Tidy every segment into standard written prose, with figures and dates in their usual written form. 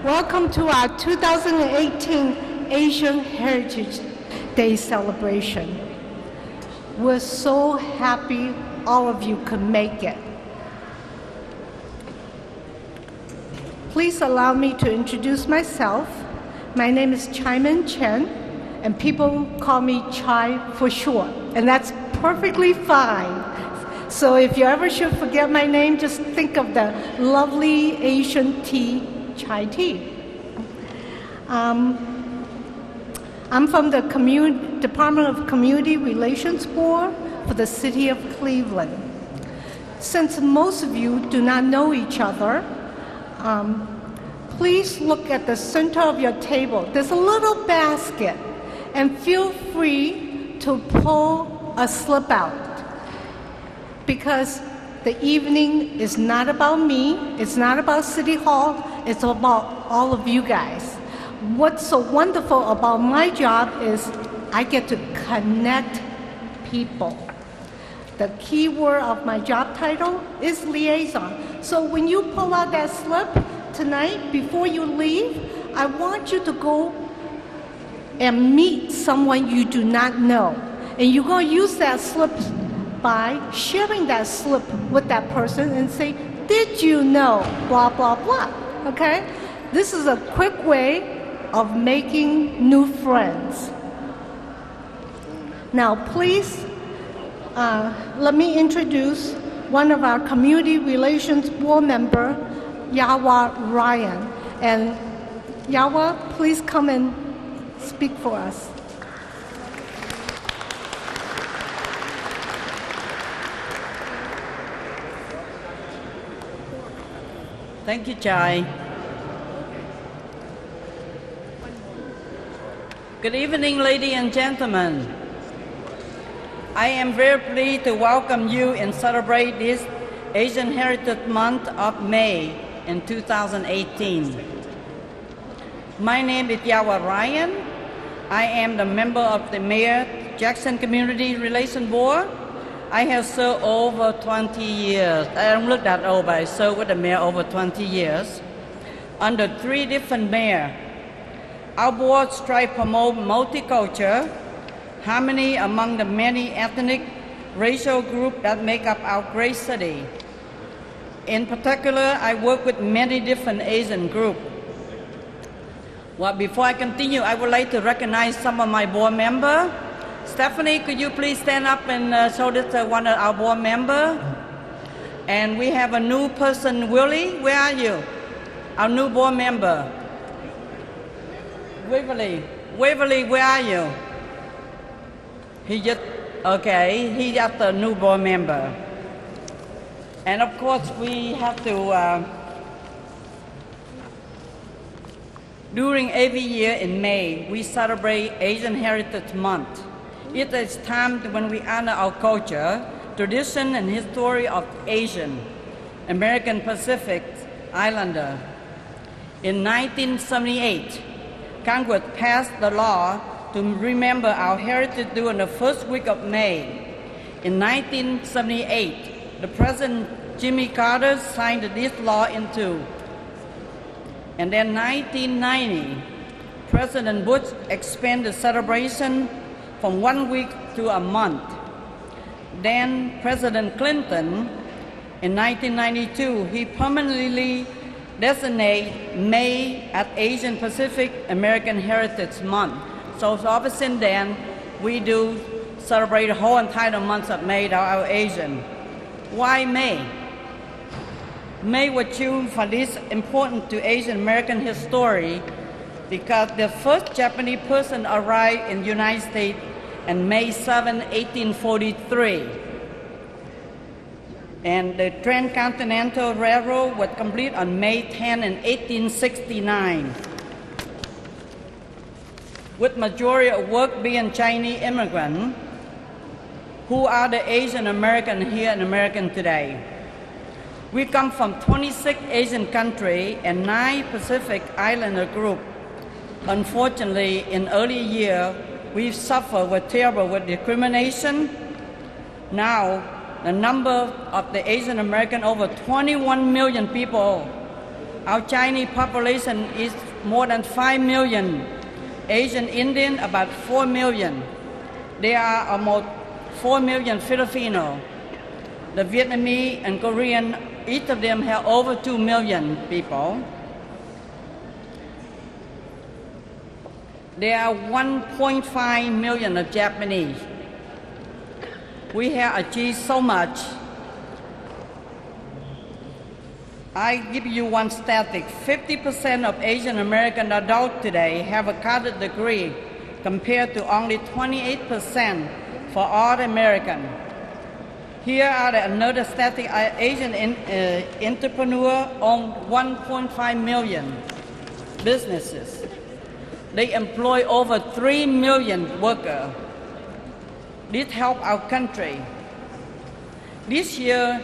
Welcome to our 2018 Asian Heritage Day celebration. We're so happy all of you could make it. Please allow me to introduce myself. My name is Chai-Min Chen, and people call me Chai for short, and that's perfectly fine. So if you ever should forget my name, just think of the lovely Asian tea, chai tea. I'm from the Department of Community Relations Board for the City of Cleveland. Since most of you do not know each other, please look at the center of your table. There's a little basket, and feel free to pull a slip out, because the evening is not about me, it's not about City Hall, it's about all of you guys. What's so wonderful about my job is I get to connect people. The key word of my job title is liaison. So when you pull out that slip tonight, before you leave, I want you to go and meet someone you do not know. And you're going to use that slip by sharing that slip with that person and say, did you know, blah, blah, blah, okay? This is a quick way of making new friends. Now, please, let me introduce one of our Community Relations Board member, Yawa Ryan. And Yawa, please come and speak for us. Thank you, Chai. Good evening, ladies and gentlemen. I am very pleased to welcome you and celebrate this Asian Heritage Month of May in 2018. My name is Yawa Ryan. I am the member of the Mayor Jackson Community Relations Board. I have served over 20 years. I don't look that old, but I served with the mayor over 20 years under 3 different mayors. Our board strives to promote multicultural harmony among the many ethnic, racial groups that make up our great city. In particular, I work with many different Asian groups. Well, before I continue, I would like to recognize some of my board members. Stephanie, could you please stand up and show this to one of our board members? And we have a new person, Willie. Where are you? Our new board member. Waverly, where are you? He's just a new board member. And of course, we have to, during every year in May, we celebrate Asian Heritage Month. It is time when we honor our culture, tradition, and history of Asian, American Pacific Islander. In 1978, Congress passed the law to remember our heritage during the first week of May. In 1978, the President Jimmy Carter signed this law into. And then 1990, President Bush expanded the celebration from 1 week to a month. Then President Clinton, in 1992, he permanently designated May as Asian Pacific American Heritage Month. So ever since then, we do celebrate the whole entire month of May that are Asian. Why May? May was chosen for this important to Asian American history because the first Japanese person arrived in the United States on May 7, 1843. And the Transcontinental Railroad was complete on May 10 in 1869. With majority of work being Chinese immigrants, who are the Asian American here in America today. We come from 26 Asian countries and 9 Pacific Islander groups. Unfortunately, in early years, we've suffered terrible discrimination. Now, the number of the Asian American, over 21 million people, Our Chinese population is more than 5 million. Asian Indian, about 4 million. There are almost 4 million Filipino. The Vietnamese and Korean, each of them have over 2 million people. There are 1.5 million of Japanese. We have achieved so much. I give you one statistic. 50% of Asian American adults today have a college degree compared to only 28% for all Americans. Here are another statistic. Asian entrepreneurs own 1.5 million businesses. They employ over 3 million workers. This helps our country. This year,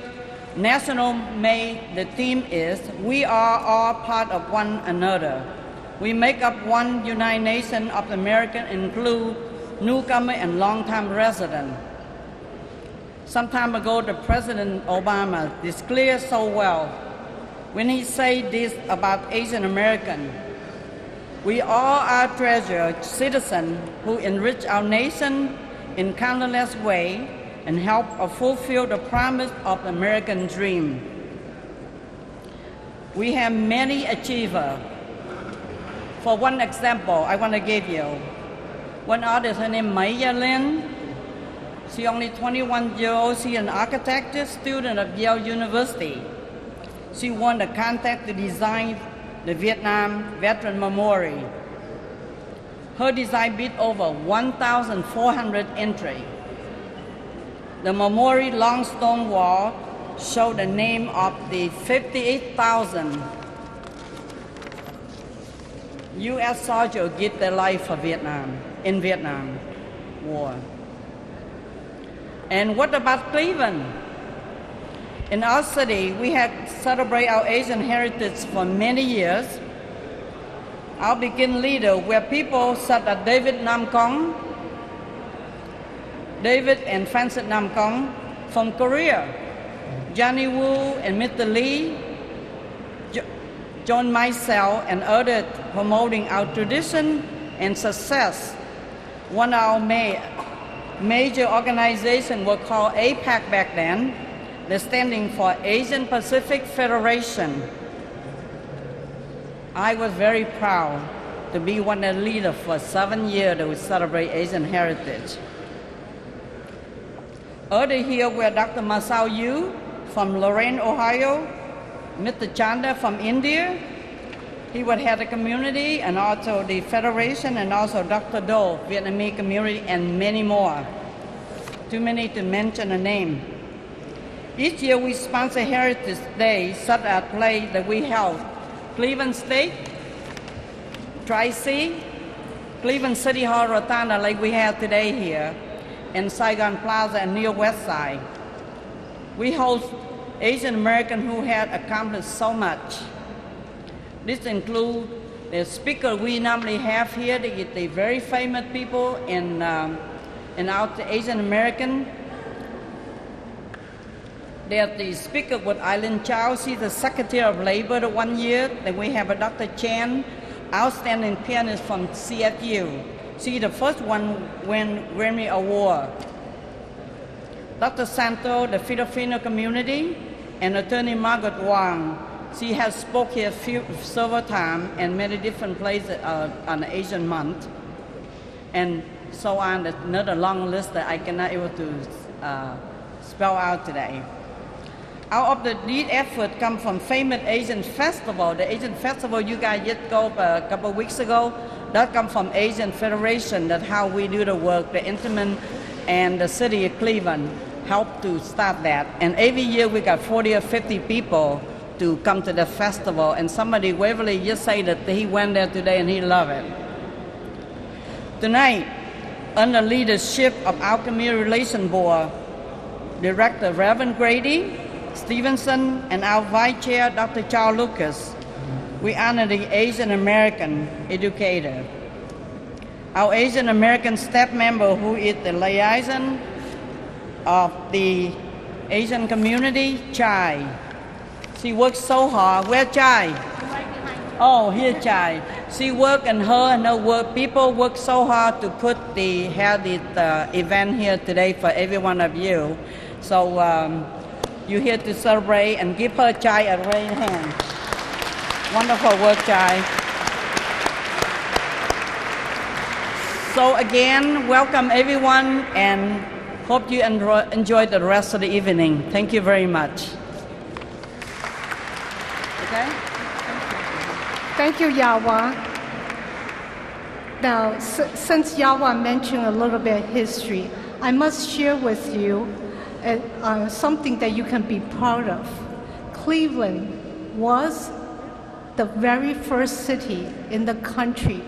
National May, the theme is, we are all part of one another. We make up one United Nations of America, include newcomer and long-time resident. Some time ago, the President Obama declared so well when he said this about Asian American. We all are treasured citizens who enrich our nation in countless ways and help fulfill the promise of the American dream. We have many achievers. For one example, I want to give you. One artist, her name Maya Lin. She's only 21 years old. She's an architecture student of Yale University. She won the contest to design the Vietnam Veteran Memorial. Her design beat over 1,400 entries. The memorial long stone wall showed the name of the 58,000 U.S. soldiers give their life for Vietnam, in Vietnam War. And what about Cleveland? In our city, we have celebrated our Asian heritage for many years. Our beginning leader were people such as David Nam Kong, David and Francis Nam Kong from Korea, Johnny Woo and Mr. Lee, John Myself and others promoting our tradition and success. One of our major organizations was called APAC back then. They're standing for Asian Pacific Federation. I was very proud to be one of the leaders for 7 years that we celebrate Asian heritage. Earlier here were Dr. Masao Yu from Lorain, Ohio, Mr. Chanda from India. He would head the community and also the federation, and also Dr. Do, Vietnamese community, and many more. Too many to mention a name. Each year we sponsor Heritage Day, such as plays that we held. Cleveland State, Tri-C, Cleveland City Hall Rotunda like we have today here, and Saigon Plaza and near West Side. We host Asian Americans who had accomplished so much. This includes the speaker we normally have here, the very famous people in our Asian American. There's the speaker with Eileen Chow. She's the Secretary of Labor the 1 year. Then we have a Dr. Chen, outstanding pianist from CFU. She's the first one win Grammy Award. Dr. Santo, the Filipino community, and Attorney Margaret Wang. She has spoke here several times and many different places on the Asian Month, and so on. There's another long list that I cannot able to spell out today. Out of these efforts come from famous Asian festival. The Asian festival you guys just go a couple of weeks ago, that come from Asian Federation. That's how we do the work. The Intamin and the city of Cleveland helped to start that. And every year we got 40 or 50 people to come to the festival. And somebody, Waverly, just say that he went there today and he loved it. Tonight, under leadership of our Community Relations Board, Director Reverend Grady Stevenson, and our Vice Chair, Dr. Charles Lucas, we honor the Asian American educator. Our Asian American staff member, who is the liaison of the Asian community, Chai. She works so hard. Where Chai? Oh, here, Chai. She work and her work. People work so hard to put the event here today for every one of you. So you're here to celebrate and give her, Chai, a raised hand. Wonderful work, Chai. So again, welcome everyone and hope you enjoy the rest of the evening. Thank you very much. Okay? Thank you, Yawa. Now, since Yawa mentioned a little bit of history, I must share with you something that you can be proud of. Cleveland was the very first city in the country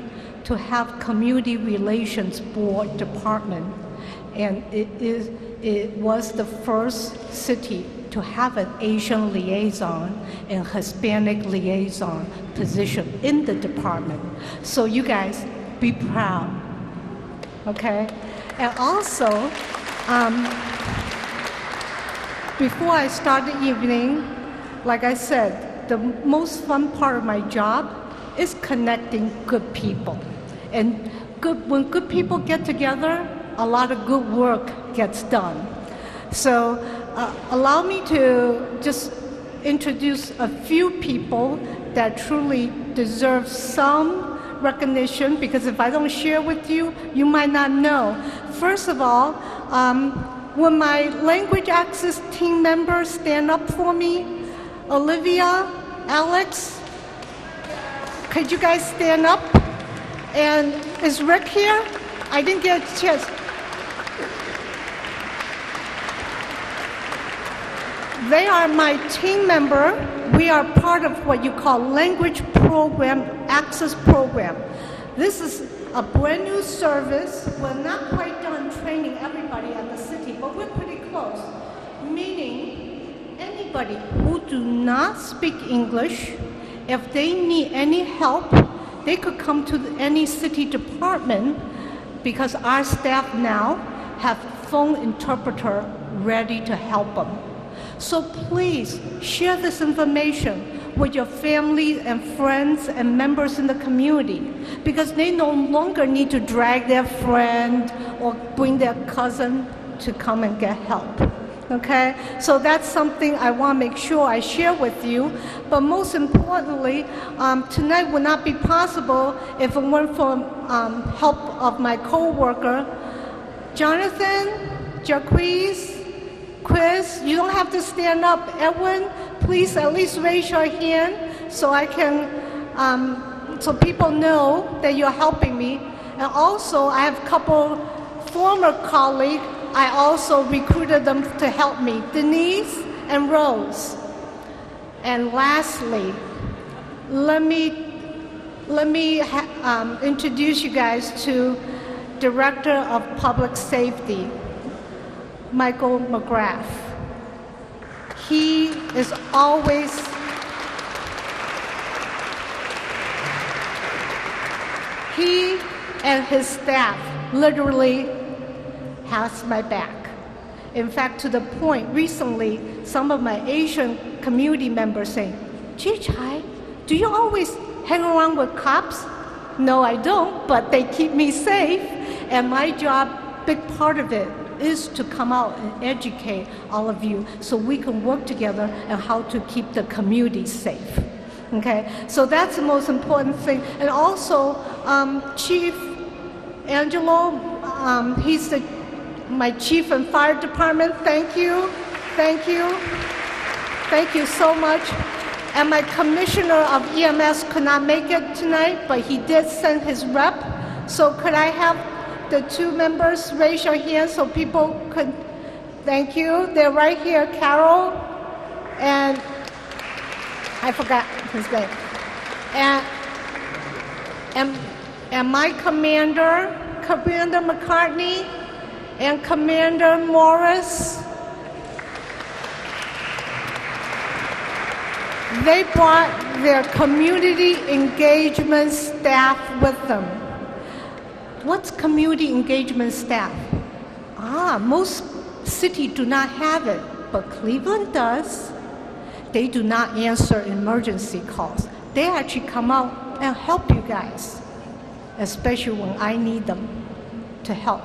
to have community relations board department, and it was the first city to have an Asian liaison and Hispanic liaison position in the department. So you guys be proud, okay? And also, before I start the evening, like I said, the most fun part of my job is connecting good people. And when good people get together, a lot of good work gets done. So allow me to just introduce a few people that truly deserve some recognition, because if I don't share with you, you might not know. First of all, will my language access team members stand up for me? Olivia, Alex, could you guys stand up? And is Rick here? I didn't get a chance. They are my team member. We are part of what you call language program, access program. This is a brand new service. We're not quite done training everybody at the city, but we're pretty close. Meaning, anybody who do not speak English, if they need any help, they could come to any city department, because our staff now have phone interpreter ready to help them. So please share this information with your family and friends and members in the community, because they no longer need to drag their friend or bring their cousin to come and get help. Okay, so that's something I want to make sure I share with you. But most importantly, tonight would not be possible if it weren't for help of my co-worker, Jonathan, Jaquez, Chris. You don't have to stand up. Edwin, please at least raise your hand so I can, so people know that you're helping me. And also, I have a couple former colleagues. I also recruited them to help me, Denise and Rose. And lastly, let me introduce you guys to Director of Public Safety, Michael McGrath. He is always he and his staff literally has my back. In fact, to the point, recently, some of my Asian community members saying, "Gee, Chai, do you always hang around with cops?" No, I don't, but they keep me safe. And my job, big part of it, is to come out and educate all of you so we can work together on how to keep the community safe. Okay, so that's the most important thing. And also, Chief Angelo, he's my chief in fire department. Thank you, thank you, thank you so much. And my commissioner of EMS could not make it tonight, but he did send his rep. So could I have the two members raise your hands so people could? Thank you. They're right here, Carol, and I forgot his name. And my commander, Commander McCartney, and Commander Morris. They brought their community engagement staff with them. What's community engagement staff? Most cities do not have it, but Cleveland does. They do not answer emergency calls. they actually come out and help you guys, especially when I need them to help.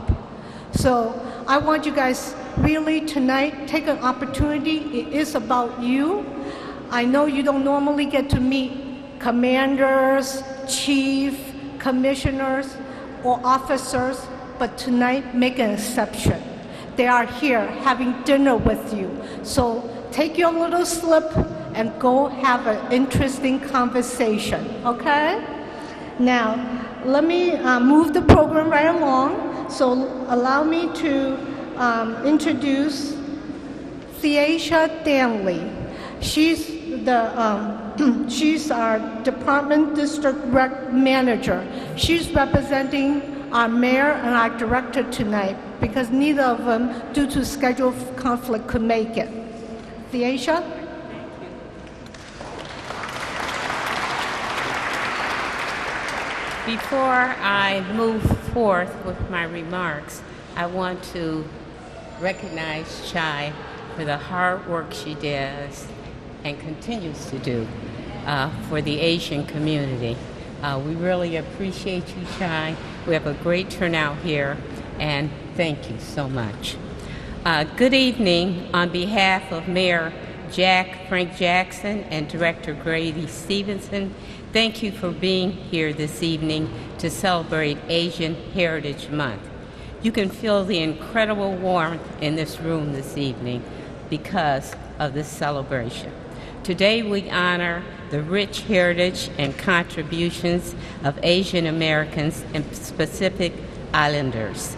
So I want you guys really tonight take an opportunity. It is about you. I know you don't normally get to meet commanders, chief, commissioners, or officers, but tonight make an exception. They are here having dinner with you. So take your little slip and go have an interesting conversation, okay? Now, let me move the program right along. So allow me to introduce Theasia Danley. She's our Department District Rec Manager. She's representing our mayor and our director tonight because neither of them, due to schedule conflict, could make it. Theasia? Before I move forth with my remarks, I want to recognize Chai for the hard work she does and continues to do for the Asian community. We really appreciate you, Chai. We have a great turnout here, and thank you so much. Good evening. On behalf of Mayor Frank Jackson and Director Grady Stevenson, thank you for being here this evening to celebrate Asian Heritage Month. You can feel the incredible warmth in this room this evening because of this celebration. Today we honor the rich heritage and contributions of Asian Americans and Pacific Islanders.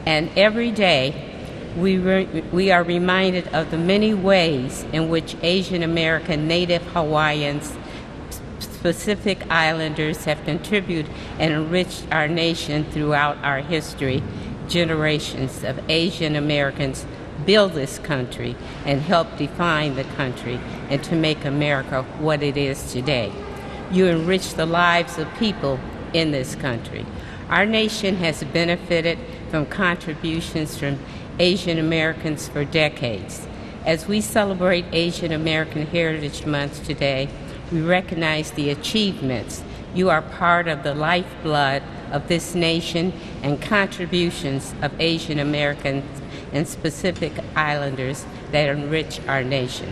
And every day we are reminded of the many ways in which Asian American, Native Hawaiians, Pacific Islanders have contributed and enriched our nation throughout our history. Generations of Asian Americans build this country and help define the country and to make America what it is today. You enrich the lives of people in this country. Our nation has benefited from contributions from Asian Americans for decades. As we celebrate Asian American Heritage Month today, we recognize the achievements. You are part of the lifeblood of this nation and contributions of Asian Americans and Pacific Islanders that enrich our nation.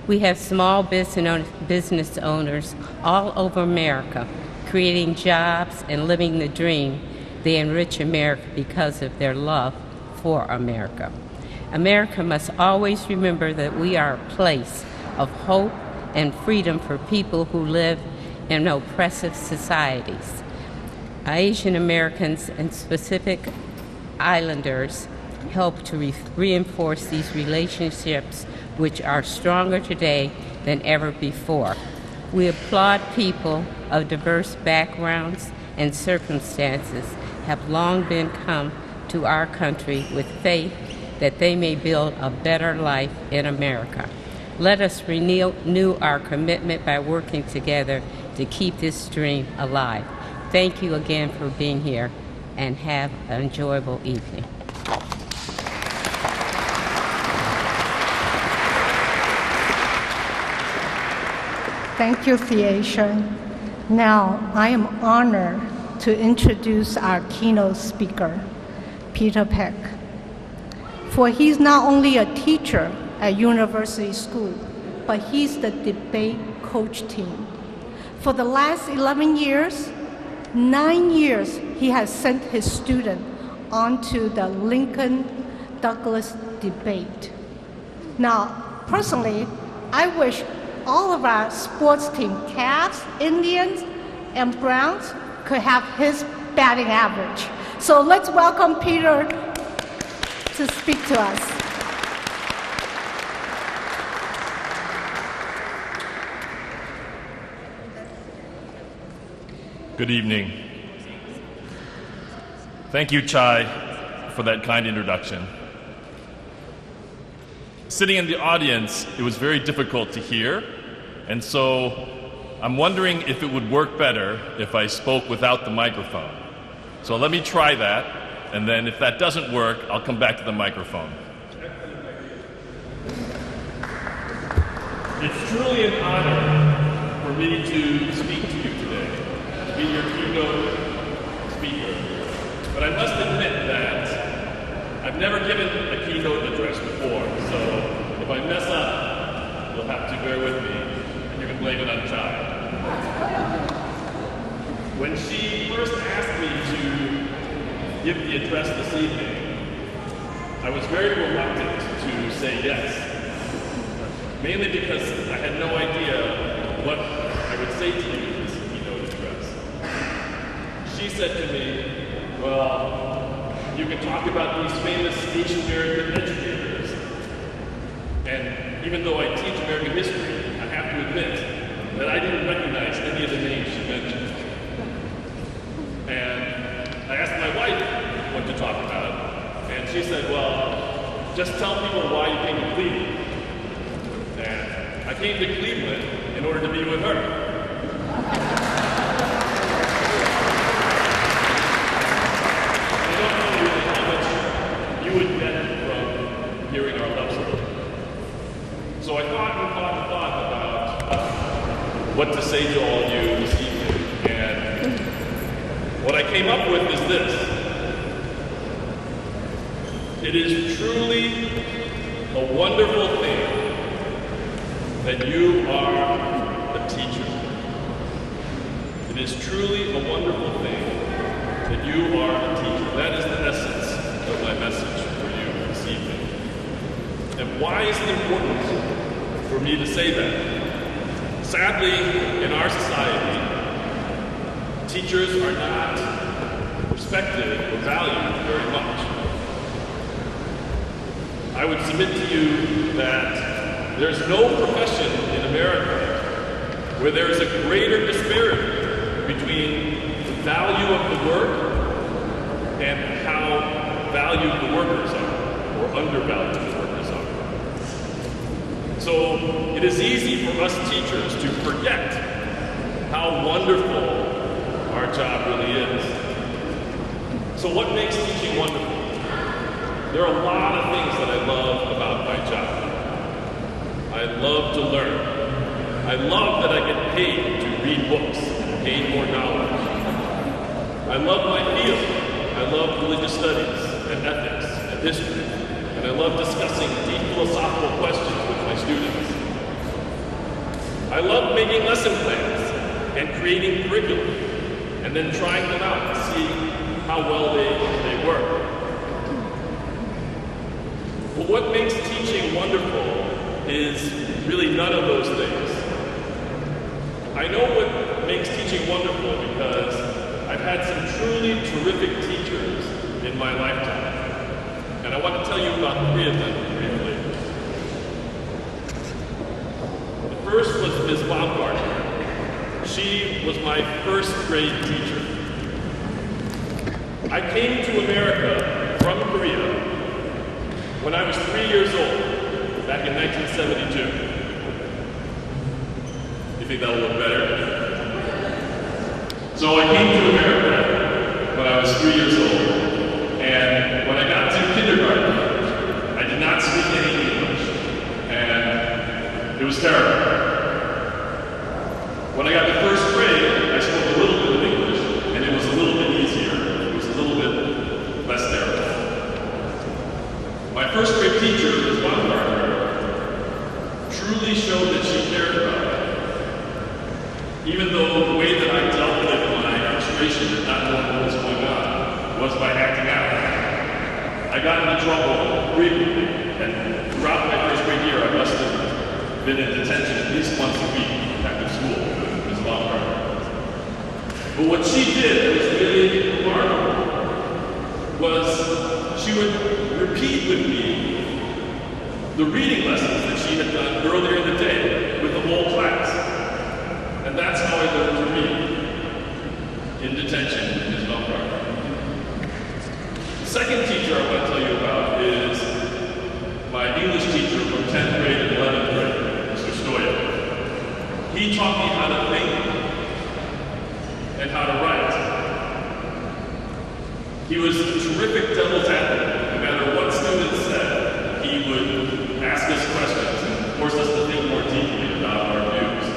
We have small business owners all over America creating jobs and living the dream. They enrich America because of their love for America. America must always remember that we are a place of hope and freedom for people who live in oppressive societies. Asian Americans and Pacific Islanders help to reinforce these relationships, which are stronger today than ever before. We applaud people of diverse backgrounds and circumstances have long been come to our country with faith that they may build a better life in America. Let us renew our commitment by working together to keep this dream alive. Thank you again for being here, and have an enjoyable evening. Thank you, Theasia. Now, I am honored to introduce our keynote speaker, Peter Peck. For he's not only a teacher at University School, but he's the debate coach team. For the last 11 years, 9 years, he has sent his student onto the Lincoln-Douglas debate. Now, personally, I wish all of our sports team, Cavs, Indians, and Browns, could have his batting average. So let's welcome Peter to speak to us. Good evening. Thank you, Chai, for that kind introduction. Sitting in the audience, it was very difficult to hear, and so I'm wondering if it would work better if I spoke without the microphone. So let me try that, and then if that doesn't work, I'll come back to the microphone. It's truly an honor for me to speak to you today, to be your keynote speaker. But I must admit that I've never given a keynote address before, so if I mess up, you'll have to bear with me, and you can blame it on Chai. When she first asked me to give the address this evening, I was very reluctant to say yes, mainly because I had no idea what I would say to you in this keynote address. She said to me, well, you can talk about these famous Asian American educators. And even though I teach American history, I have to admit that I didn't recognize any of the names she mentioned. And I asked my wife what to talk about, and she said, well, just tell people why you came to Cleveland. And I came to Cleveland in order to be with her. I don't know really how much you would get from hearing our love story. So I thought about what to say to all of you this evening, and what I came up with is this. It is truly a wonderful thing that you are a teacher. It is truly a wonderful thing that you are a teacher. That is the essence of my message for you this evening. And why is it important for me to say that? Sadly, in our society, teachers are not respected or valued very much. I would submit to you that there's no profession in America where there is a greater disparity between the value of the work and how valued the workers are, or undervalued the workers are. So it is easy for us teachers to forget how wonderful our job really is. So what makes teaching wonderful? There are a lot of things that I love about my job. I love to learn. I love that I get paid to read books and gain more knowledge. I love my field. I love religious studies and ethics and history. And I love discussing deep philosophical questions with my students. I love making lesson plans and creating curriculum and then trying them out to see how well they work. But what makes teaching wonderful is really none of those things. I know what makes teaching wonderful because I've had some truly terrific teachers in my lifetime. And I want to tell you about 3 of them briefly. The first was Ms. Baumgartner. She was my first grade teacher. I came to America from Korea when I was 3 years old, back in 1972. You think that'll look better? So I came to America when I was 3 years old, and when I got to kindergarten, I did not speak any English, and it was terrible. When I got to first grade, I spoke a little bit of English, and it was a little bit easier. It was a little bit less terrible. My first grade teacher, Ms. Baumgartner, truly showed that she cared about me. Even though the way that I dealt with my frustration and not knowing what was going on was by acting out. I got into trouble frequently, and throughout my first grade year, I must have been in detention at least once a week after school with Ms. Baumgartner. But what she did was really remarkable, was she would repeat with me the reading lessons that she had done earlier in the day with the whole class. And that's how I learned to read in detention with Ms. Baumgartner. The second teacher I want to tell you about is my English teacher from 10th grade and 11th grade, Mr. Stoya. He taught me how to think and how to write. He was a terrific devil's advocate. No matter what students said, he would ask us questions and force us to think more deeply about our views.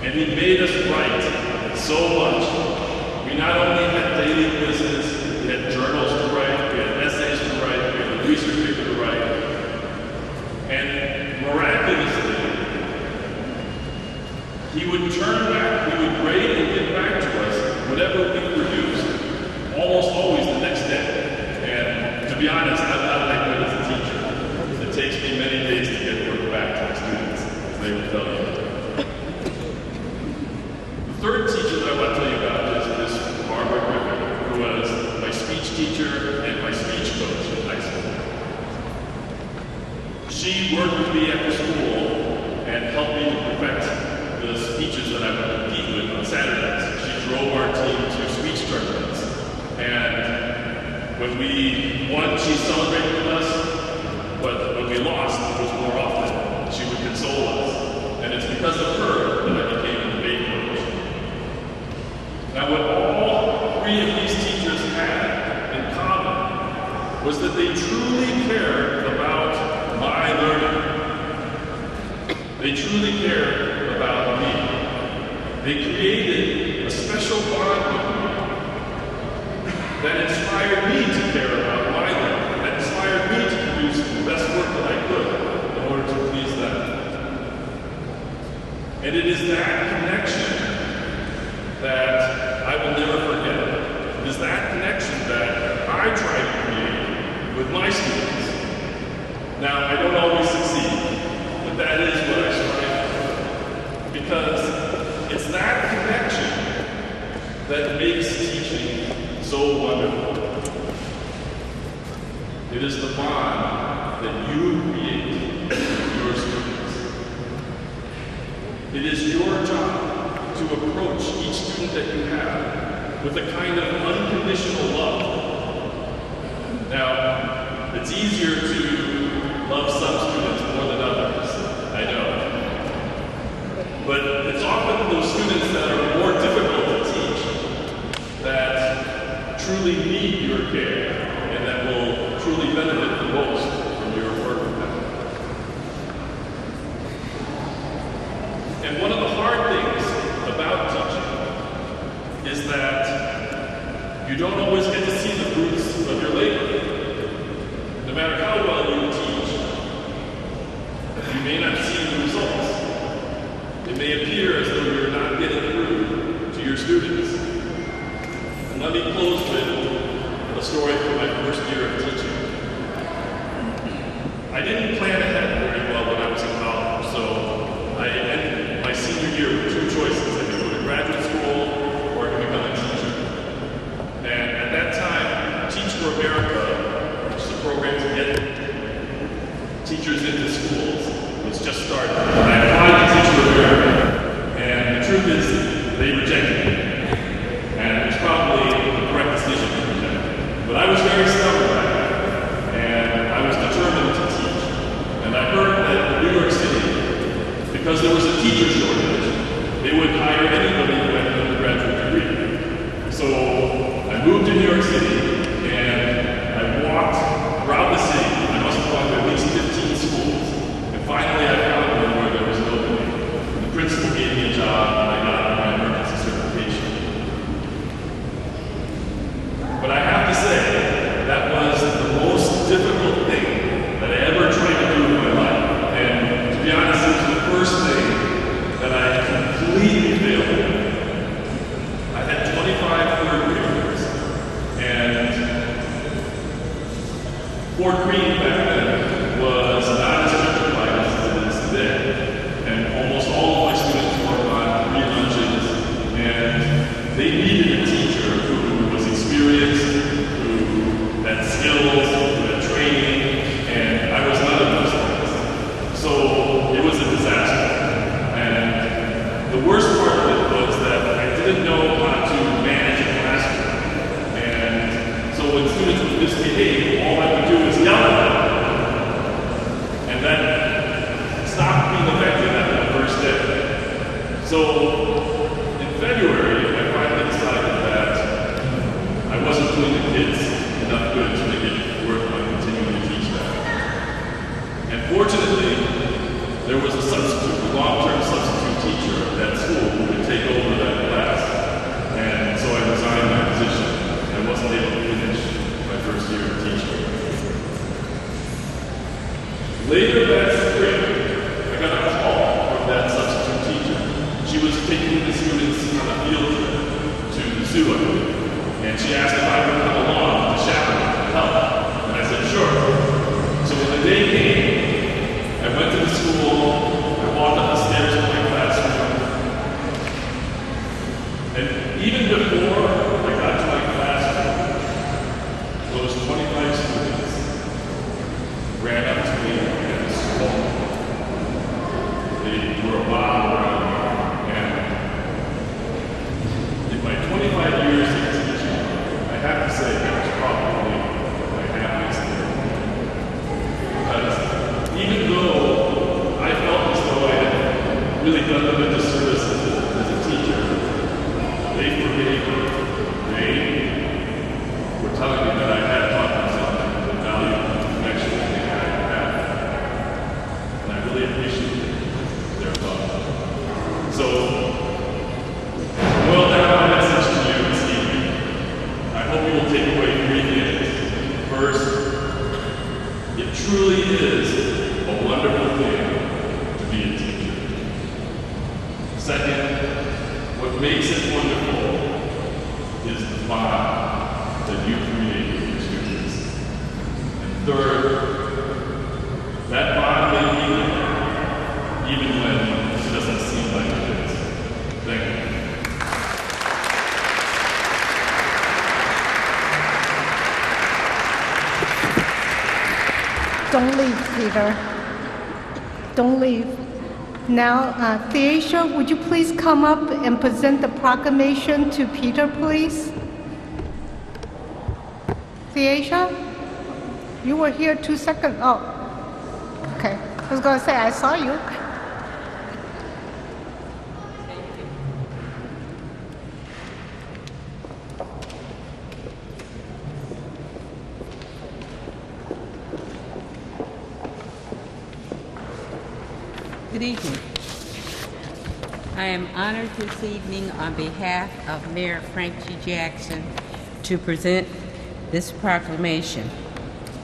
And And he made us write so much. We not only had daily quizzes, we had journals to write, we had essays to write, we had a research paper to write. And miraculously, he would turn back, he would grade and give back to us whatever we produced, almost always the next day. And to be honest, I'm not that good as a teacher. It takes me many days to get work back to my students, as they will tell you. The third teacher that I want to tell you about is Miss Barbara Griffin, who was my speech teacher and my speech coach in high school. She worked with me after school and helped me to perfect the speeches that I would compete with on Saturdays. She drove our team to speech tournaments. And when we won, she celebrated with us. But when we lost, it was more often. She would console us. And it's because of her that I became a debate coach. Now, what all three of these teachers had in common was that they truly cared about my learning. They truly cared about me. They created a special bond with me that inspired me to care about my learning, that inspired me to produce the best work that I could in order to please them. And it is that connection that I will never forget. It is that connection that I try to create with my students. Now, I don't always succeed, but that is what I strive for. Because it's that connection that makes teaching so wonderful. It is the bond that you create with your students. It is your job to approach each student that you have with a kind of unconditional love. Now, it's easier to love some students more than others, I know. But it's often those students that are more difficult to teach that truly need your care and that will truly benefit the most from your work with them. And one of the hard things about teaching is that you don't always get to see the fruits of your labor. No matter how well you teach, you may not see the results. It may appear as though you're not getting through to your students. And let me close with a story from my first year of teaching. I didn't plan ahead very well when I was in college, so I ended my senior year with two choices. I could go to graduate school or I could become a teacher. And at that time, Teach for America, which is a program to get teachers into schools, was just started. I applied to Teach for America, and the truth is, they rejected me. And it was probably the correct decision to reject me. But I was very stubborn back then, and I was determined to teach. And I heard that in New York City, because there was a teacher shortage, they would hire anybody who had an undergraduate degree. So I moved to New York City, and I walked around the city. I must have gone to at least 15 schools. And finally, I found one where there was an opening. The principal gave me a job, and I got my emergency certification. But I have to say, that was the most difficult thing that I ever tried to do in my life. And to be honest, it was the first thing that I completely failed at. I had 25 third graders, and Fort Greene back then was not as gentrified as it is today. And almost all of my students were on free lunches, and they needed a teacher who was experienced, who had skills, who had training, and I was none of those things. So it was a disaster. And the worst part of it was that I didn't know how to manage a classroom. And so when students would misbehave, all I would do was yell at them. And that stopped being effective after the first day. So in February, I finally decided that I wasn't doing the kids enough good to make it worth my continuing to teach them. And fortunately, there was a substitute, a long-term substitute teacher at that school who Sue, I believe. And she asked if I would come along to chaperone to help. And I said, sure. So when the day came, I went to the school, I walked up the stairs to my classroom. And even before I got to my classroom, those 25 students ran up to me and spoke. They were about around me. And in my 25 years of teaching, I have to say that was probably my happiest day. Because even though I felt as though I had really done them a disservice as a teacher, they forgave me. They were telling me that I had taught them something, the value of connection that they had. And I really appreciate their love. So, boil down my message to you this evening. I hope you will take away 3 things. First, it truly is a wonderful thing to be a teacher. Second, what makes it wonderful is the bond that you create with your students. And third, that bond may be there, even when it doesn't seem like it is. Thank you. Don't leave, Peter. Don't leave. Now, Theasia, would you please come up and present the proclamation to Peter, please? Theasia? You were here 2 seconds. Oh, okay. I was going to say, I saw you. Good evening. I am honored this evening on behalf of Mayor Frank G. Jackson to present this proclamation.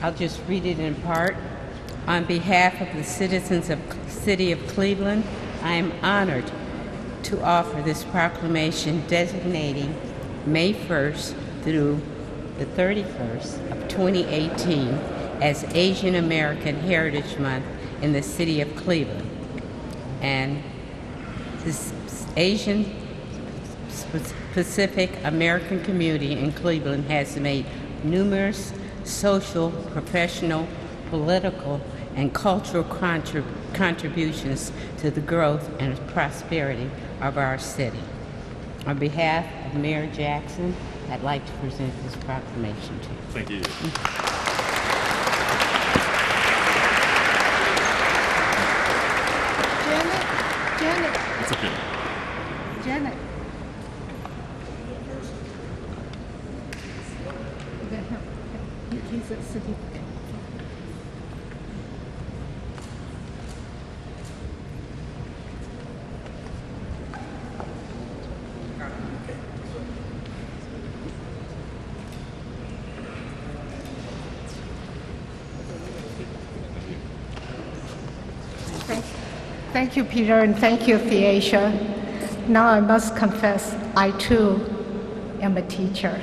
I'll just read it in part. On behalf of the citizens of the City of Cleveland, I am honored to offer this proclamation designating May 1st through the 31st of 2018 as Asian American Heritage Month in the City of Cleveland. And this Asian Pacific American community in Cleveland has made numerous social, professional, political, and cultural contributions to the growth and prosperity of our city. On behalf of Mayor Jackson, I'd like to present this proclamation to you. Thank you. Janet. It's okay. Janet. He's at City. Thank you, Peter, and thank you, Theasia. Now I must confess, I too am a teacher,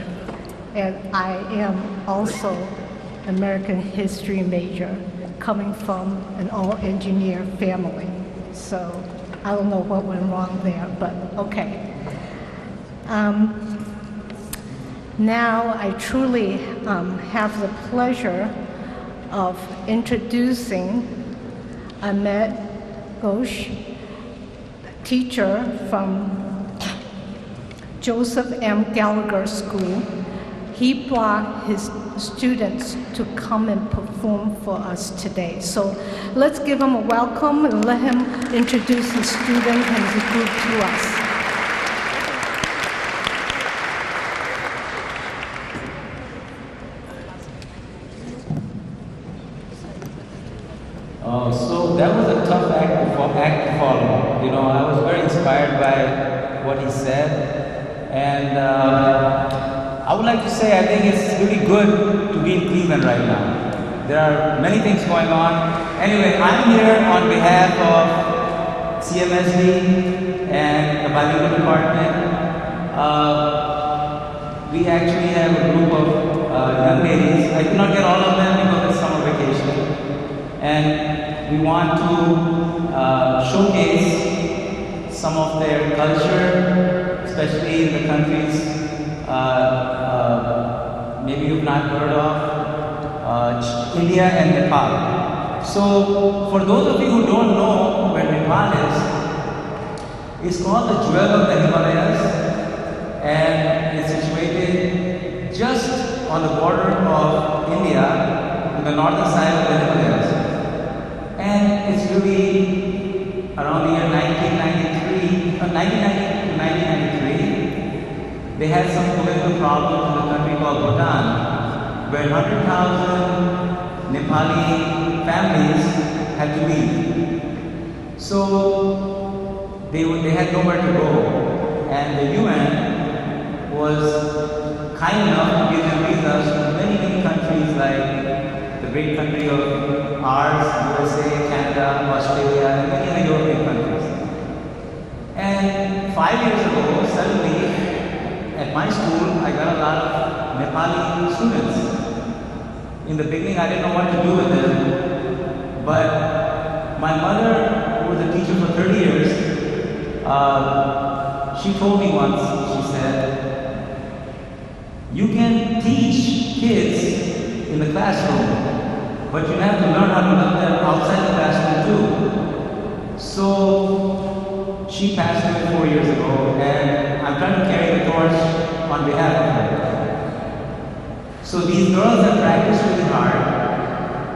and I am also American history major, coming from an all-engineer family. So I don't know what went wrong there, but okay. Now I truly have the pleasure of introducing Ahmed Ghosh, teacher from Joseph M. Gallagher School. He brought his students to come and perform for us today. So let's give him a welcome and let him introduce his student and his group to us. So that was a tough act to follow. You know, I was very inspired by what he said. And I would like to say I think it's really good to be in Cleveland right now. There are many things going on. Anyway, I'm here on behalf of CMSD and the bilingual department. we actually have a group of young ladies. I could not get all of them because it's summer vacation. And we want to showcase some of their culture, especially in the countries maybe you've not heard of, India and Nepal. So for those of you who don't know where Nepal is, it's called the Jewel of the Himalayas, and it's situated just on the border of India, on the northern side of the Himalayas. And it's really around the year 1993, 1990 to 1993, they had some political problems in a country called Bhutan, where 100,000 Nepali families had to leave. So they had nowhere to go, and the UN was kind enough to give them visas to many countries like the great country of ours, USA, Canada, Australia, and many other European countries. And 5 years ago, suddenly, at my school, I got a lot of Nepali students. In the beginning, I didn't know what to do with them, but my mother, who was a teacher for 30 years, she told me once, she said, you can teach kids in the classroom, but you have to learn how to learn them outside the classroom too. So she passed away 4 years ago, and I'm trying to carry the torch on behalf of her. So these girls have practiced really hard,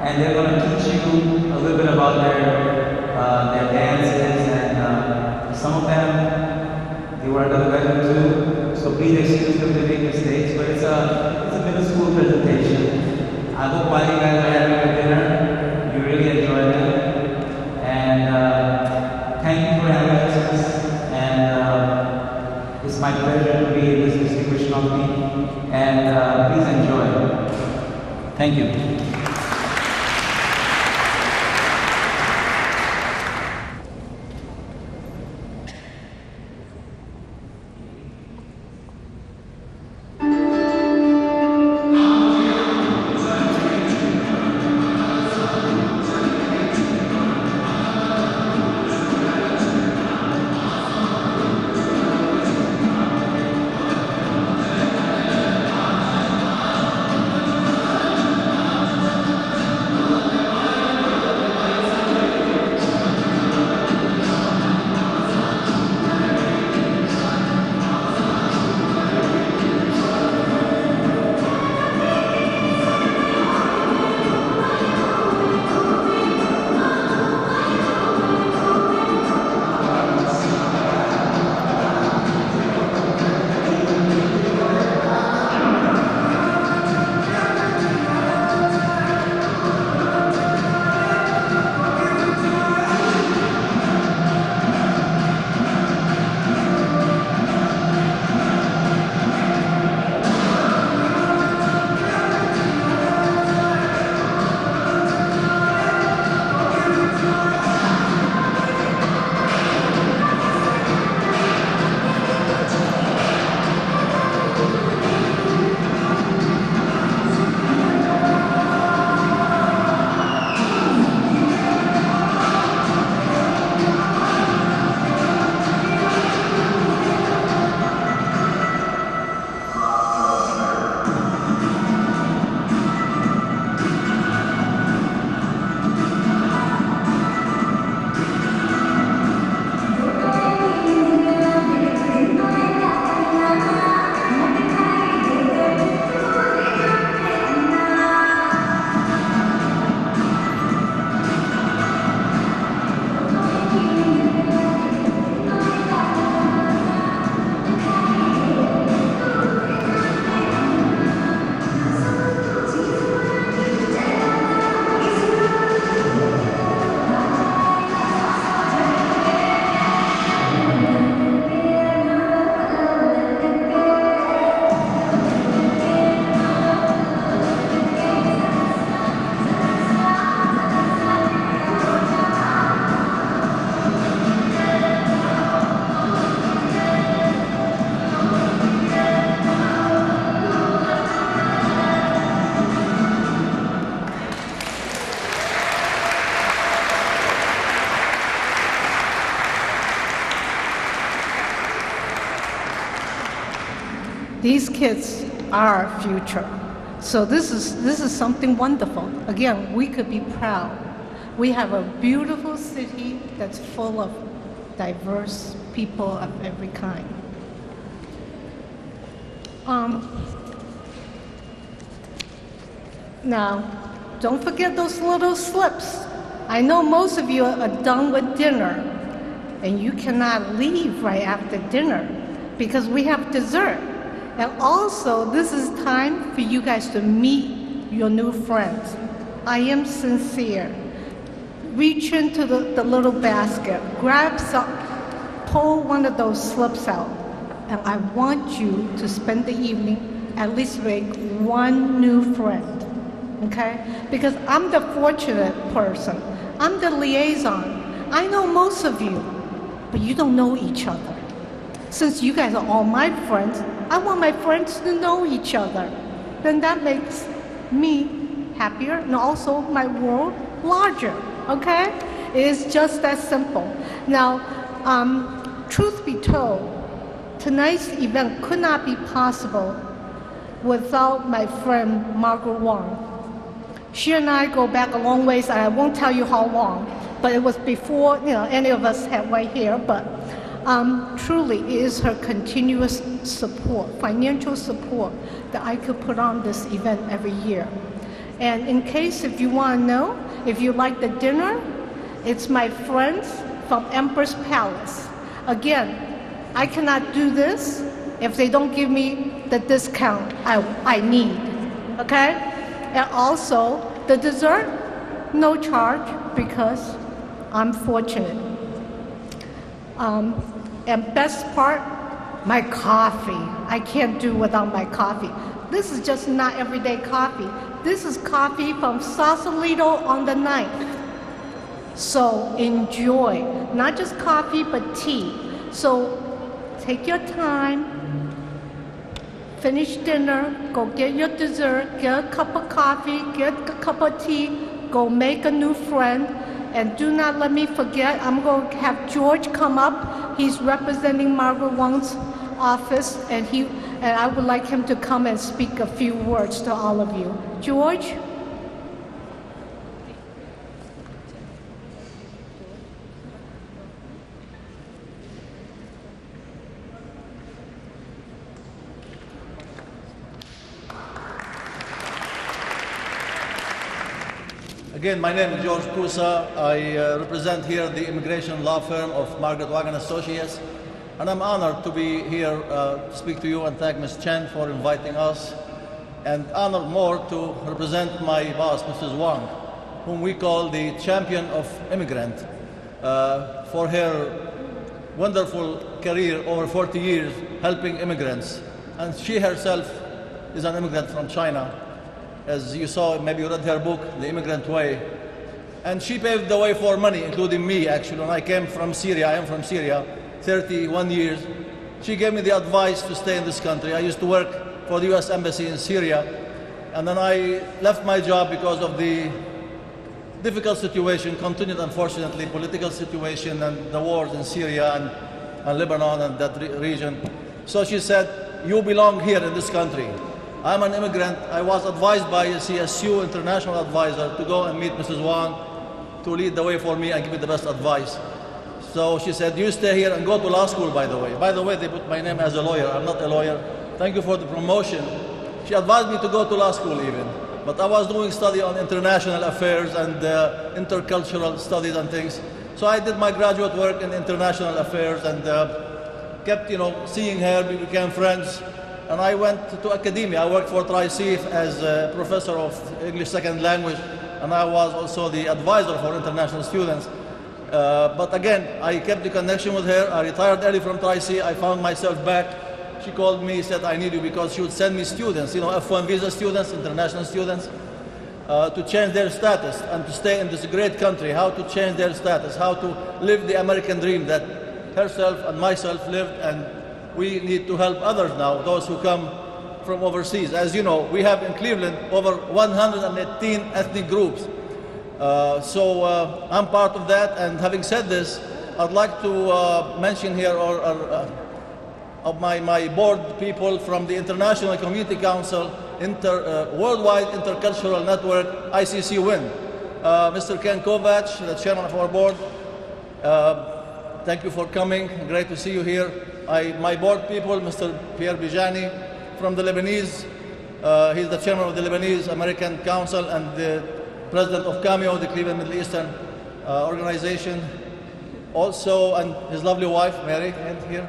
and they're going to teach you a little bit about their dances, and some of them, they were under the weather too, so please excuse them if they make mistakes, but it's a middle school presentation. I hope while you guys are having your dinner, you really enjoy it, and thank you for having us, and it's my pleasure to be in this distinguished company, and please enjoy. Thank you. These kids are our future. So this is something wonderful. Again, we could be proud. We have a beautiful city that's full of diverse people of every kind. Now, don't forget those little slips. I know most of you are done with dinner, and you cannot leave right after dinner because we have dessert. And also, this is time for you guys to meet your new friends. I am sincere. Reach into the little basket, grab some, pull one of those slips out, and I want you to spend the evening at least make one new friend, okay? Because I'm the fortunate person. I'm the liaison. I know most of you, but you don't know each other. Since you guys are all my friends, I want my friends to know each other. Then that makes me happier and also my world larger, okay? It's just that simple. Now, truth be told, tonight's event could not be possible without my friend Margaret Wong. She and I go back a long ways, and I won't tell you how long, but it was before any of us had white hair, but truly it is her continuous support, financial support, that I could put on this event every year. And in case if you want to know, if you like the dinner, it's my friends from Empress Palace. Again, I cannot do this if they don't give me the discount I need, okay? And also, the dessert, no charge because I'm fortunate. And best part, my coffee. I can't do without my coffee. This is just not everyday coffee. This is coffee from Sausalito on the 9th. So enjoy, not just coffee, but tea. So take your time, finish dinner, go get your dessert, get a cup of coffee, get a cup of tea, go make a new friend, and do not let me forget, I'm going to have George come up. He's representing Margaret Wong's office, and I would like him to come and speak a few words to all of you. George? Again, my name is George Kusa. I represent here the immigration law firm of Margaret Wong and Associates, and I'm honored to be here to speak to you and thank Ms. Chen for inviting us, and honored more to represent my boss, Mrs. Wong, whom we call the champion of immigrant, for her wonderful career over 40 years helping immigrants. And she herself is an immigrant from China. As you saw, maybe you read her book, The Immigrant Way. And she paved the way for many, including me, actually. When I came from Syria, I am from Syria, 31 years. She gave me the advice to stay in this country. I used to work for the U.S. Embassy in Syria. And then I left my job because of the difficult situation, continued, unfortunately, political situation and the wars in Syria and Lebanon and that region. So she said, you belong here in this country. I'm an immigrant. I was advised by a CSU international advisor to go and meet Mrs. Wong to lead the way for me and give me the best advice. So she said, you stay here and go to law school, by the way. By the way, they put my name as a lawyer. I'm not a lawyer. Thank you for the promotion. She advised me to go to law school even. But I was doing study on international affairs and intercultural studies and things. So I did my graduate work in international affairs and kept, seeing her. We became friends. And I went to academia. I worked for Tri-CIF as a professor of English second language, and I was also the advisor for international students. But again, I kept the connection with her. I retired early from Tri-CIF. I found myself back. She called me, said, I need you, because she would send me students, F1 visa students, international students, to change their status and to stay in this great country, how to change their status, how to live the American dream that herself and myself lived, and we need to help others now, those who come from overseas. As you know, we have in Cleveland over 118 ethnic groups. So I'm part of that, and having said this, I'd like to mention here or of my board people from the International Community Council, Worldwide Intercultural Network, ICC WIN. Mr. Ken Kovacs, the chairman of our board, thank you for coming. Great to see you here. My board people, Mr. Pierre Bijani from the Lebanese. He's the chairman of the Lebanese American Council and the president of CAMEO, the Cleveland Middle Eastern organization. Also, and his lovely wife, Mary, here.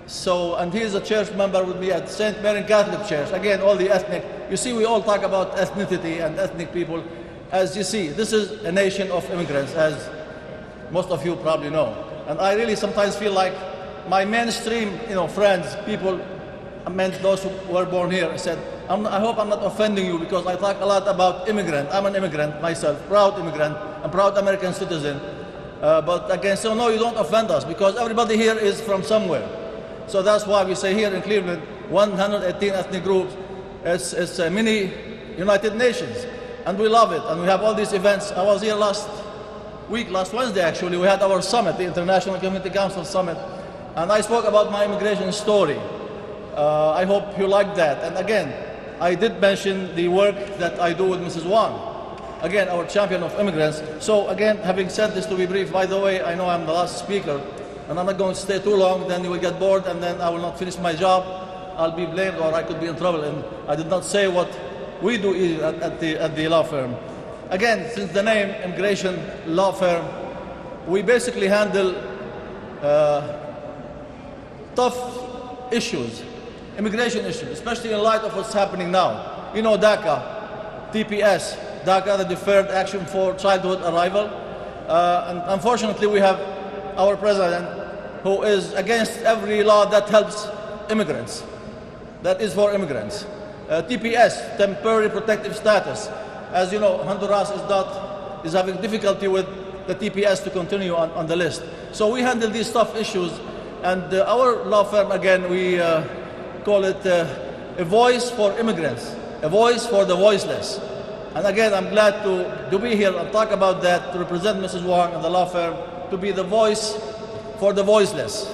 So, and he is a church member with me at St. Mary Catholic Church. Again, all the ethnic. You see, we all talk about ethnicity and ethnic people. As you see, this is a nation of immigrants, as most of you probably know. And I really sometimes feel like my mainstream, friends, people, I meant those who were born here, I said, I hope I'm not offending you because I talk a lot about immigrant. I'm an immigrant myself, proud immigrant, a proud American citizen. But again, so no, you don't offend us because everybody here is from somewhere. So that's why we say here in Cleveland, 118 ethnic groups, it's a mini United Nations. And we love it, and we have all these events. I was here last Wednesday actually, we had our summit, the International Community Council Summit, and I spoke about my immigration story. I hope you like that. And again, I did mention the work that I do with Mrs. Wang, again, our champion of immigrants. So again, having said this, to be brief, by the way, I know I'm the last speaker, and I'm not going to stay too long, then you will get bored, and then I will not finish my job. I'll be blamed, or I could be in trouble, and I did not say what we do at the law firm. Again, since the name Immigration Law Firm, we basically handle tough issues, immigration issues, especially in light of what's happening now. You know DACA, TPS, DACA, the Deferred Action for Childhood Arrival. And unfortunately, we have our president who is against every law that helps immigrants, that is for immigrants. TPS, Temporary Protective Status. As you know, Honduras is having difficulty with the TPS to continue on the list. So we handle these tough issues, and our law firm, again, we call it a voice for immigrants, a voice for the voiceless. And again, I'm glad to be here and talk about that, to represent Mrs. Wang and the law firm, to be the voice for the voiceless,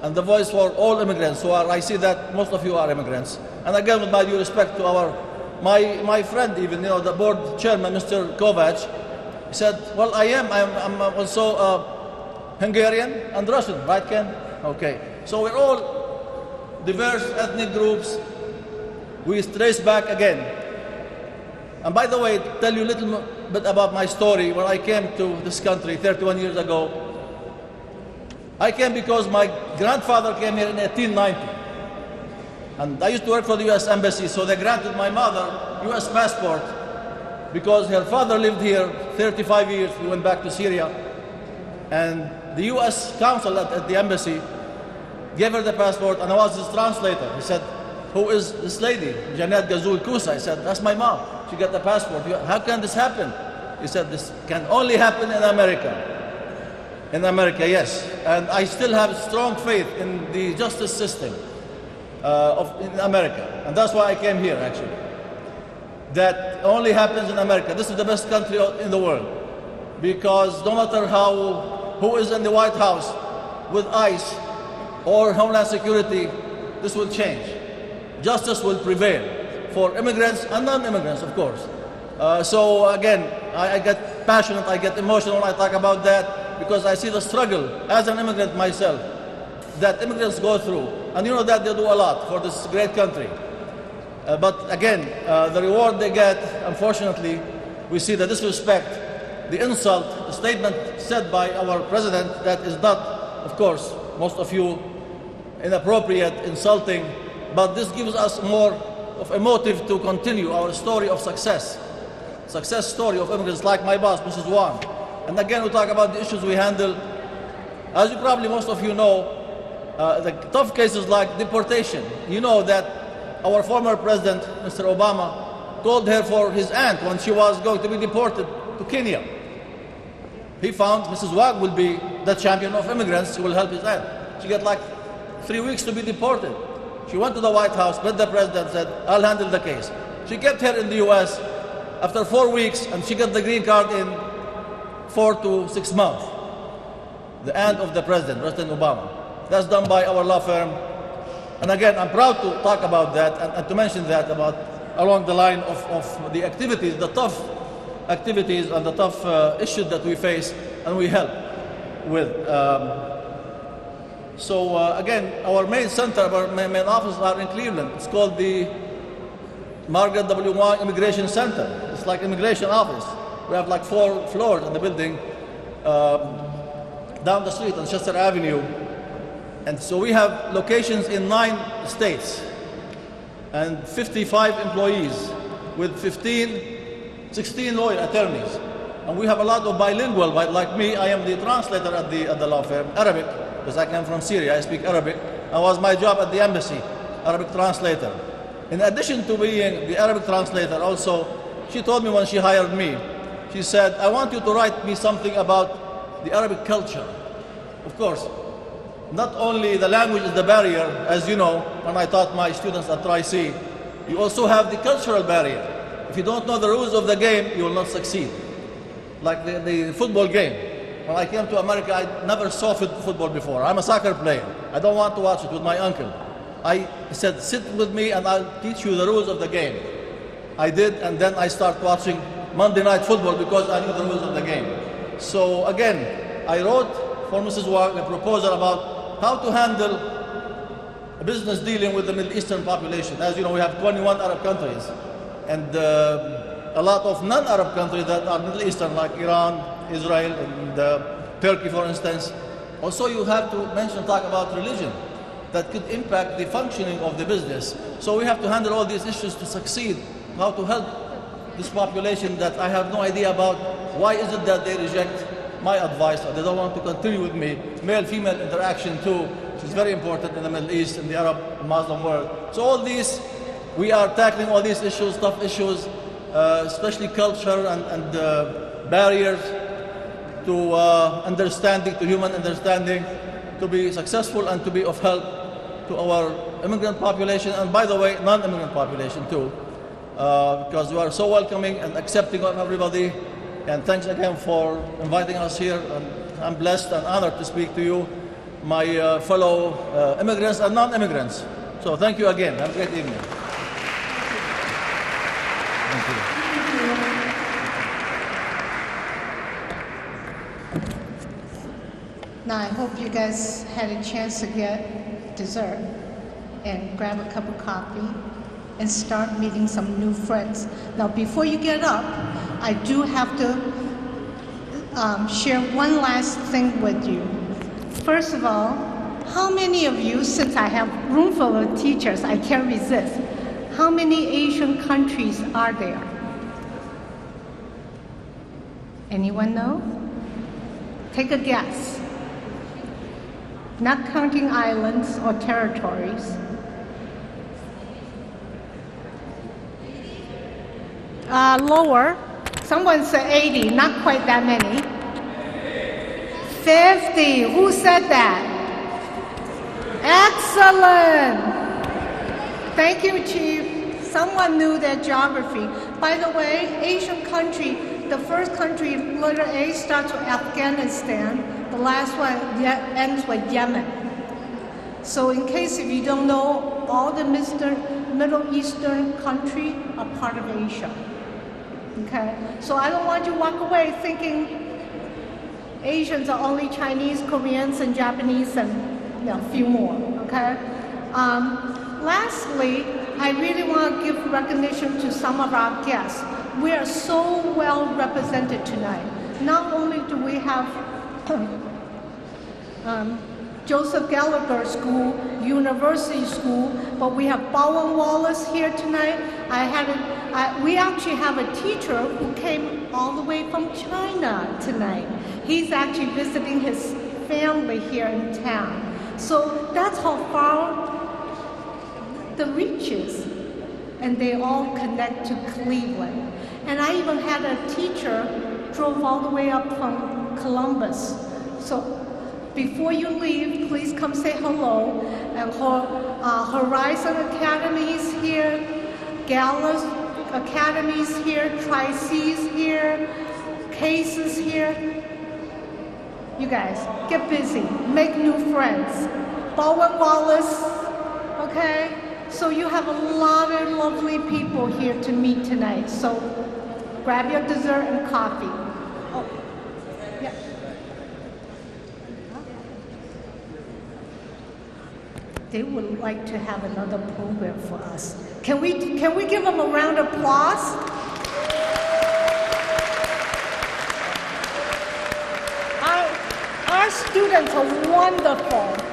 and the voice for all immigrants who are, I see that most of you are immigrants. And again, with my due respect to my friend, even, the board chairman, Mr. Kovacs, he said, well, I'm also Hungarian and Russian, right, Ken? Okay. So we're all diverse ethnic groups. We trace back again. And by the way, to tell you a little bit about my story, when I came to this country 31 years ago, I came because my grandfather came here in 1890. And I used to work for the U.S. Embassy, so they granted my mother U.S. passport because her father lived here 35 years. He went back to Syria. And the U.S. consul at the embassy gave her the passport, and I was his translator. He said, who is this lady? Janet Gazul Kusa. I said, that's my mom. She got the passport. How can this happen? He said, this can only happen in America. In America, yes. And I still have strong faith in the justice system in America. And that's why I came here, actually. That only happens in America. This is the best country in the world. Because no matter who is in the White House with ICE or Homeland Security, this will change. Justice will prevail for immigrants and non-immigrants, of course. So again, I get passionate, I get emotional when I talk about that, because I see the struggle as an immigrant myself that immigrants go through. And you know that they do a lot for this great country. But again, the reward they get, unfortunately, we see the disrespect, the insult, the statement said by our president that is not, of course, most of you, inappropriate, insulting, but this gives us more of a motive to continue our story of success story of immigrants like my boss, Mrs. Wang. And again, we talk about the issues we handle. As you probably most of you know, the tough cases like deportation. You know that our former president, Mr. Obama, called her for his aunt when she was going to be deported to Kenya. He found Mrs. Wang will be the champion of immigrants who will help his aunt. She got like 3 weeks to be deported. She went to the White House, met the president, said, I'll handle the case. She kept her in the U.S. after 4 weeks, and she got the green card in 4 to 6 months. The aunt of the president, President Obama. That's done by our law firm. And again, I'm proud to talk about that and to mention that about along the line of the activities, the tough activities and the tough issues that we face and we help with. Again, our main center, our main offices are in Cleveland. It's called the Margaret W. Wang Immigration Center. It's like immigration office. We have like 4 floors in the building down the street on Chester Avenue. And so we have locations in 9 states and 55 employees with 16 lawyer attorneys. And we have a lot of bilingual, like me, I am the translator at the law firm, Arabic, because I came from Syria, I speak Arabic. And was my job at the embassy, Arabic translator. In addition to being the Arabic translator also, she told me when she hired me, she said, I want you to write me something about the Arabic culture. Of course, not only the language is the barrier, as you know, when I taught my students at Tri-C, you also have the cultural barrier. If you don't know the rules of the game, you will not succeed. Like the football game. When I came to America, I never saw football before. I'm a soccer player. I don't want to watch it with my uncle. I said, sit with me and I'll teach you the rules of the game. I did, and then I started watching Monday Night Football because I knew the rules of the game. So again, I wrote for Mrs. Wang a proposal about how to handle a business dealing with the Middle Eastern population. As you know, we have 21 Arab countries and a lot of non-Arab countries that are Middle Eastern, like Iran, Israel, and Turkey, for instance. Also, you have to talk about religion that could impact the functioning of the business. So we have to handle all these issues to succeed, how to help this population that I have no idea about. Why is it that they reject my advice or they don't want to continue with me? Male-female interaction too, which is very important in the Middle East, in the Arab Muslim world. So all these, we are tackling all these issues, tough issues, especially culture and barriers to understanding, to human understanding, to be successful and to be of help to our immigrant population, and by the way, non-immigrant population too, because you are so welcoming and accepting of everybody. And thanks again for inviting us here. And I'm blessed and honored to speak to you, my fellow immigrants and non-immigrants. So thank you again. Have a great evening. Thank you. Now, I hope you guys had a chance to get dessert and grab a cup of coffee and start meeting some new friends. Now, before you get up, I do have to share one last thing with you. First of all, how many of you, since I have a room full of teachers, I can't resist, how many Asian countries are there? Anyone know? Take a guess. Not counting islands or territories. Lower. Someone said 80, not quite that many. 50. Who said that? Excellent. Thank you, Chief. Someone knew their geography. By the way, Asian country, the first country, letter A, starts with Afghanistan. The last one ends with Yemen. So in case if you don't know, all the Middle Eastern countries are part of Asia. Okay? So I don't want you to walk away thinking Asians are only Chinese, Koreans, and Japanese, and a few more. Okay? Lastly, I really want to give recognition to some of our guests. We are so well represented tonight. Not only do we have Joseph Gallagher School, University School, but we have Bowen Wallace here tonight. We actually have a teacher who came all the way from China tonight. He's actually visiting his family here in town. So that's how far the reach is. And they all connect to Cleveland. And I even had a teacher drove all the way up from Columbus. So before you leave, please come say hello. And Horizon Academy is here, Gallus Academy is here, Tri-C is here, Case is here. You guys, get busy, make new friends. Bowen Wallace, Okay? So you have a lot of lovely people here to meet tonight. So grab your dessert and coffee. Oh, yeah. They would like to have another program for us. Can we give them a round of applause? Our students are wonderful.